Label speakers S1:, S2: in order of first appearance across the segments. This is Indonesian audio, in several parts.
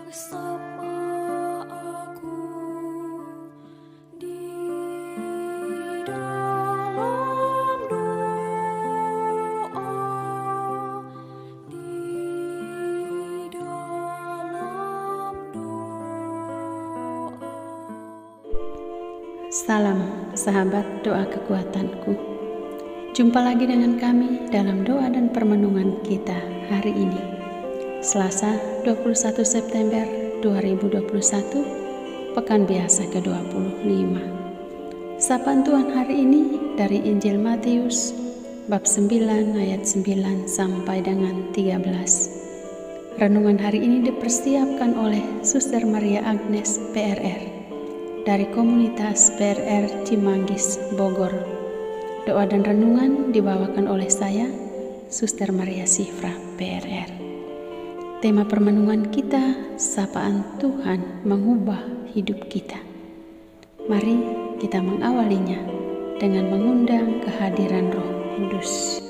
S1: Bersama aku di dalam doa, di dalam doa.
S2: Salam sahabat doa kekuatanku. Jumpa lagi dengan kami dalam doa dan permenungan kita hari ini, Selasa 21 September 2021, Pekan Biasa ke-25. Sapaan Tuhan hari ini dari Injil Matius bab 9 ayat 9 sampai dengan 13. Renungan hari ini dipersiapkan oleh Suster Maria Agnes PRR dari komunitas PRR Cimanggis, Bogor. Doa dan renungan dibawakan oleh saya, Suster Maria Sifra PRR. Tema permenungan kita, sapaan Tuhan mengubah hidup kita. Mari kita mengawalinya dengan mengundang kehadiran Roh Kudus.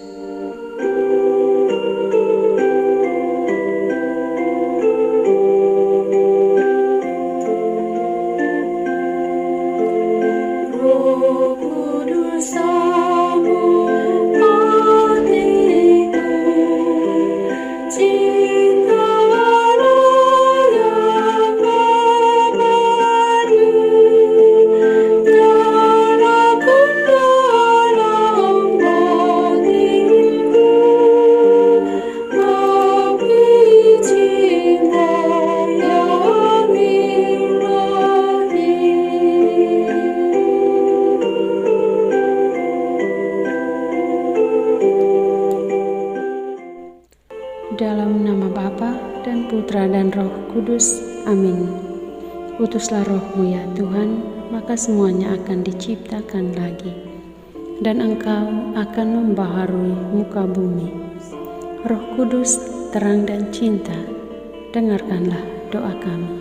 S2: Dalam nama Bapa dan Putra dan Roh Kudus, amin. Utuslah Roh-Mu ya Tuhan, maka semuanya akan diciptakan lagi, dan Engkau akan membaharui muka bumi. Roh Kudus, terang dan cinta, dengarkanlah doa kami.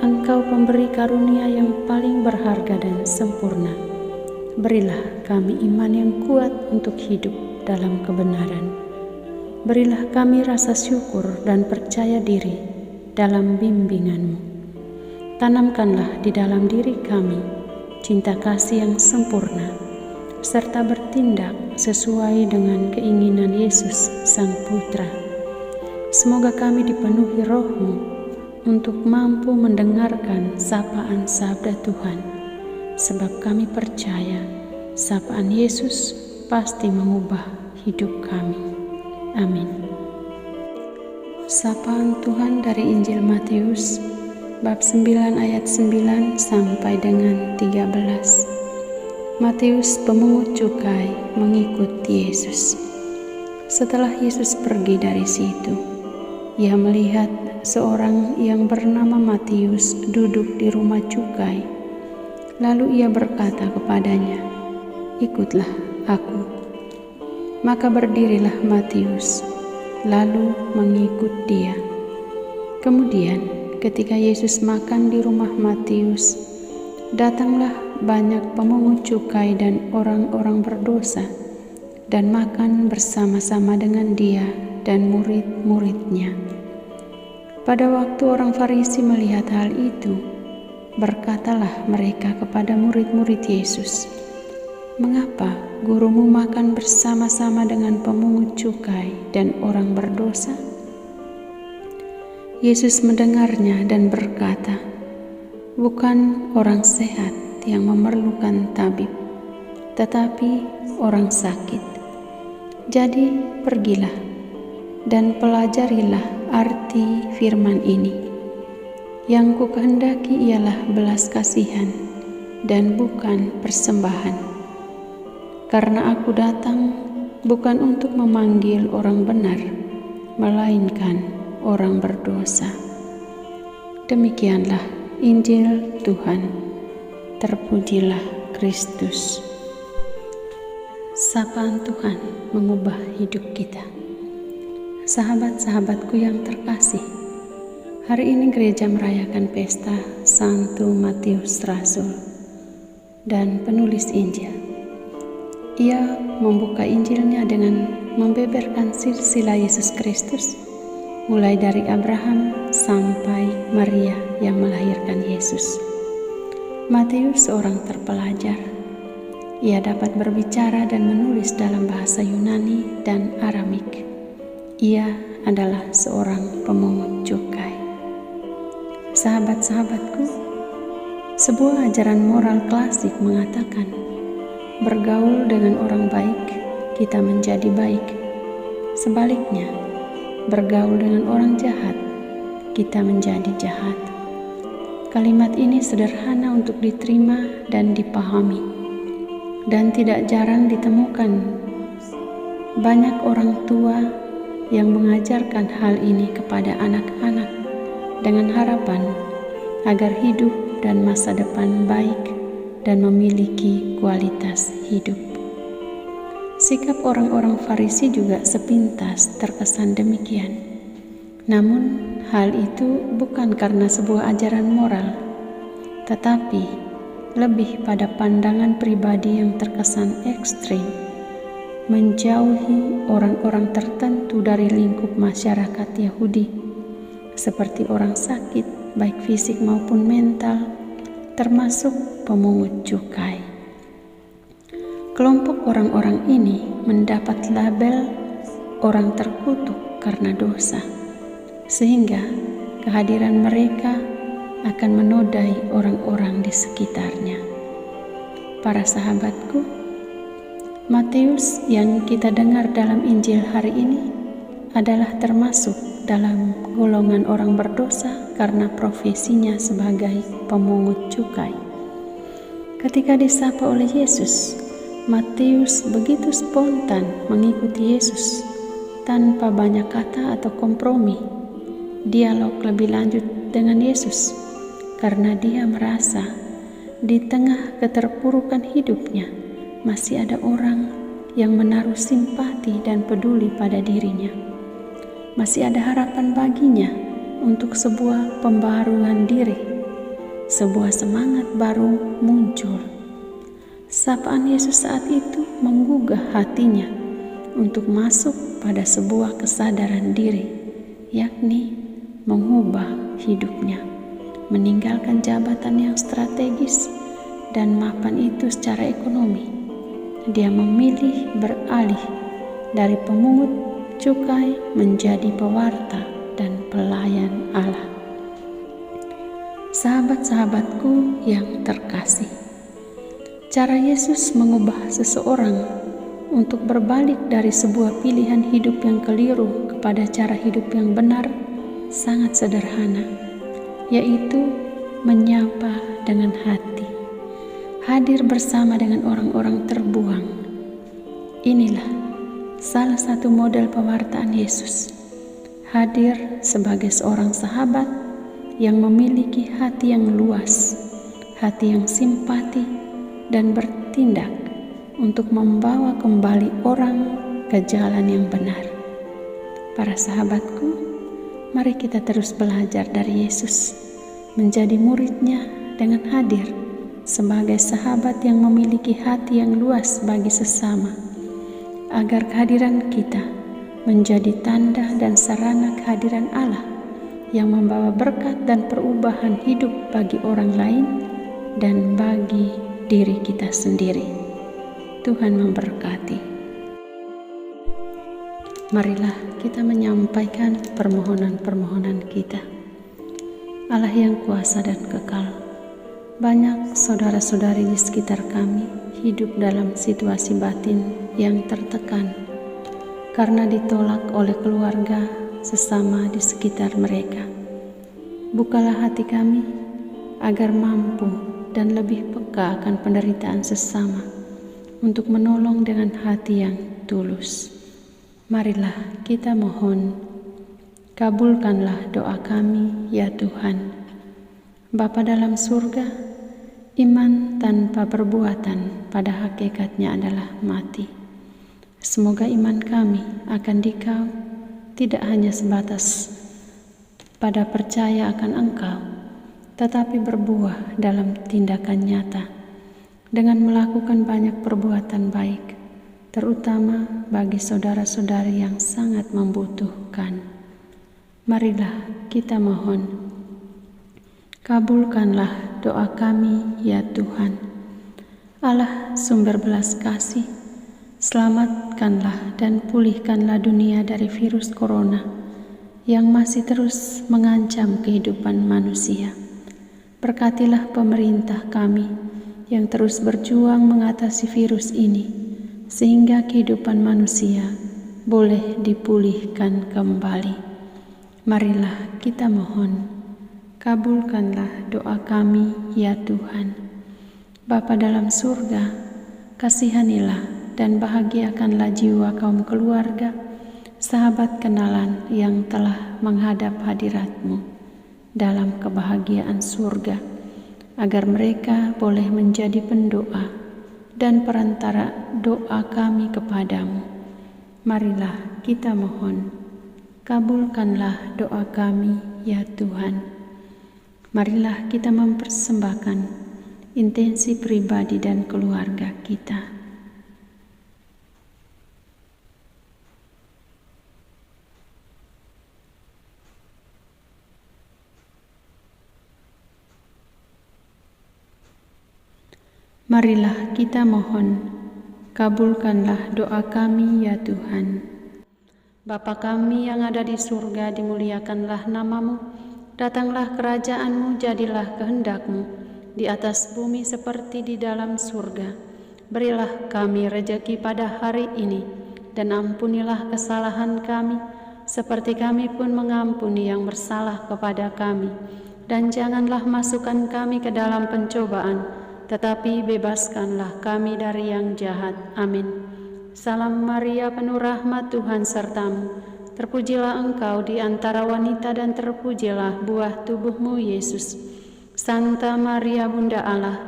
S2: Engkau pemberi karunia yang paling berharga dan sempurna. Berilah kami iman yang kuat untuk hidup dalam kebenaran. Berilah kami rasa syukur dan percaya diri dalam bimbingan-Mu. Tanamkanlah di dalam diri kami cinta kasih yang sempurna, serta bertindak sesuai dengan keinginan Yesus Sang Putra. Semoga kami dipenuhi Roh-Mu untuk mampu mendengarkan sapaan sabda Tuhan, sebab kami percaya sapaan Yesus pasti mengubah hidup kami. Amin. Sapaan Tuhan dari Injil Matius bab 9 ayat 9 sampai dengan 13. Matius pemungut cukai mengikut Yesus. Setelah Yesus pergi dari situ, ia melihat seorang yang bernama Matius duduk di rumah cukai. Lalu ia berkata kepadanya, "Ikutlah aku." Maka berdirilah Matius, lalu mengikut dia. Kemudian ketika Yesus makan di rumah Matius, datanglah banyak pemungut cukai dan orang-orang berdosa, dan makan bersama-sama dengan dia dan murid-muridnya. Pada waktu orang Farisi melihat hal itu, berkatalah mereka kepada murid-murid Yesus, "Mengapa gurumu makan bersama-sama dengan pemungut cukai dan orang berdosa?" Yesus mendengarnya dan berkata, "Bukan orang sehat yang memerlukan tabib, tetapi orang sakit. Jadi pergilah dan pelajarilah arti firman ini. Yang kukehendaki ialah belas kasihan dan bukan persembahan. Karena aku datang bukan untuk memanggil orang benar, melainkan orang berdosa." Demikianlah Injil Tuhan. Terpujilah Kristus. Sapaan Tuhan mengubah hidup kita. Sahabat-sahabatku yang terkasih, hari ini gereja merayakan pesta Santo Matius Rasul dan penulis Injil. Ia membuka Injilnya dengan membeberkan silsilah Yesus Kristus mulai dari Abraham sampai Maria yang melahirkan Yesus. Matius seorang terpelajar. Ia dapat berbicara dan menulis dalam bahasa Yunani dan Aramik. Ia adalah seorang pemungut cukai. Sahabat-sahabatku, sebuah ajaran moral klasik mengatakan, bergaul dengan orang baik, kita menjadi baik. Sebaliknya, bergaul dengan orang jahat, kita menjadi jahat. Kalimat ini sederhana untuk diterima dan dipahami, dan tidak jarang ditemukan banyak orang tua yang mengajarkan hal ini kepada anak-anak dengan harapan agar hidup dan masa depan baik dan memiliki kualitas hidup. Sikap orang-orang Farisi juga sepintas terkesan demikian. Namun, hal itu bukan karena sebuah ajaran moral, tetapi lebih pada pandangan pribadi yang terkesan ekstrim, menjauhi orang-orang tertentu dari lingkup masyarakat Yahudi, seperti orang sakit, baik fisik maupun mental, termasuk pemungut cukai. Kelompok orang-orang ini mendapat label orang terkutuk karena dosa, sehingga kehadiran mereka akan menodai orang-orang di sekitarnya. Para sahabatku, Matius yang kita dengar dalam Injil hari ini adalah termasuk dalam golongan orang berdosa karena profesinya sebagai pemungut cukai. Ketika disapa oleh Yesus, Matius begitu spontan mengikuti Yesus tanpa banyak kata atau kompromi, dialog lebih lanjut dengan Yesus, karena dia merasa di tengah keterpurukan hidupnya masih ada orang yang menaruh simpati dan peduli pada dirinya. Masih ada harapan baginya untuk sebuah pembaharuan diri, sebuah semangat baru muncul. Sapaan Yesus saat itu menggugah hatinya untuk masuk pada sebuah kesadaran diri, yakni mengubah hidupnya, meninggalkan jabatan yang strategis dan mapan itu secara ekonomi. Dia memilih beralih dari pemungut cukai menjadi pewarta dan pelayan Allah. Sahabat-sahabatku yang terkasih, cara Yesus mengubah seseorang untuk berbalik dari sebuah pilihan hidup yang keliru kepada cara hidup yang benar sangat sederhana, yaitu menyapa dengan hati, hadir bersama dengan orang-orang terbuang. Inilah salah satu model pewartaan Yesus, hadir sebagai seorang sahabat yang memiliki hati yang luas, hati yang simpati, dan bertindak untuk membawa kembali orang ke jalan yang benar. Para sahabatku, mari kita terus belajar dari Yesus, menjadi murid-Nya dengan hadir sebagai sahabat yang memiliki hati yang luas bagi sesama, agar kehadiran kita menjadi tanda dan sarana kehadiran Allah yang membawa berkat dan perubahan hidup bagi orang lain dan bagi diri kita sendiri. Tuhan memberkati. Marilah kita menyampaikan permohonan-permohonan kita. Allah yang kuasa dan kekal, banyak saudara-saudari di sekitar kami hidup dalam situasi batin yang tertekan karena ditolak oleh keluarga sesama di sekitar mereka. Bukalah hati kami agar mampu dan lebih peka akan penderitaan sesama untuk menolong dengan hati yang tulus. Marilah kita mohon, kabulkanlah doa kami ya Tuhan. Bapa dalam surga, iman tanpa perbuatan pada hakikatnya adalah mati. Semoga iman kami akan Dikau tidak hanya sebatas pada percaya akan Engkau, tetapi berbuah dalam tindakan nyata dengan melakukan banyak perbuatan baik, terutama bagi saudara-saudari yang sangat membutuhkan. Marilah kita mohon. Kabulkanlah doa kami, ya Tuhan. Allah sumber belas kasih, selamatkanlah dan pulihkanlah dunia dari virus corona yang masih terus mengancam kehidupan manusia. Berkatilah pemerintah kami yang terus berjuang mengatasi virus ini, sehingga kehidupan manusia boleh dipulihkan kembali. Marilah kita mohon. Kabulkanlah doa kami, ya Tuhan. Bapa dalam surga, kasihanilah dan bahagiakanlah jiwa kaum keluarga, sahabat kenalan yang telah menghadap hadirat-Mu dalam kebahagiaan surga, agar mereka boleh menjadi pendoa dan perantara doa kami kepadamu. Marilah kita mohon. Kabulkanlah doa kami, ya Tuhan. Marilah kita mempersembahkan intensi pribadi dan keluarga kita. Marilah kita mohon, kabulkanlah doa kami, ya Tuhan. Bapa kami yang ada di surga, dimuliakanlah nama-Mu. Datanglah kerajaan-Mu, jadilah kehendak-Mu di atas bumi seperti di dalam surga. Berilah kami rejeki pada hari ini, dan ampunilah kesalahan kami, seperti kami pun mengampuni yang bersalah kepada kami. Dan janganlah masukkan kami ke dalam pencobaan, tetapi bebaskanlah kami dari yang jahat. Amin. Salam Maria, penuh rahmat, Tuhan serta-Mu. Terpujilah Engkau di antara wanita dan terpujilah buah tubuh-Mu, Yesus. Santa Maria, Bunda Allah,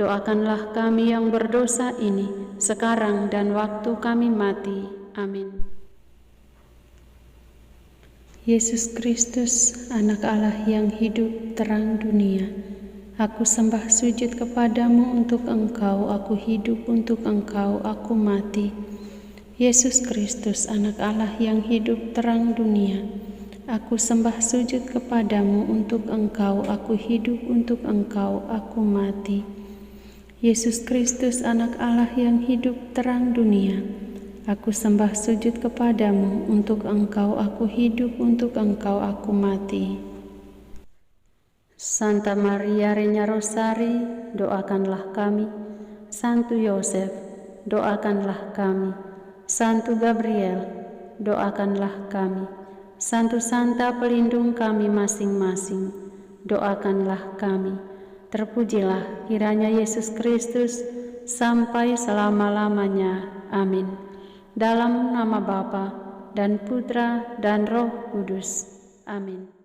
S2: doakanlah kami yang berdosa ini, sekarang dan waktu kami mati. Amin. Yesus Kristus, Anak Allah yang hidup terang dunia, aku sembah sujud kepadamu, untuk Engkau aku hidup, untuk Engkau aku mati. Yesus Kristus, Anak Allah yang hidup terang dunia, aku sembah sujud kepadamu, untuk Engkau aku hidup, untuk Engkau aku mati. Yesus Kristus, Anak Allah yang hidup terang dunia, aku sembah sujud kepadamu, untuk Engkau aku hidup, untuk Engkau aku mati. Santa Maria Regna Rosari, doakanlah kami. Santo Yosef, doakanlah kami. Santo Gabriel, doakanlah kami. Santo Santa pelindung kami masing-masing, doakanlah kami. Terpujilah kiranya Yesus Kristus sampai selama-lamanya. Amin. Dalam nama Bapa dan Putra dan Roh Kudus. Amin.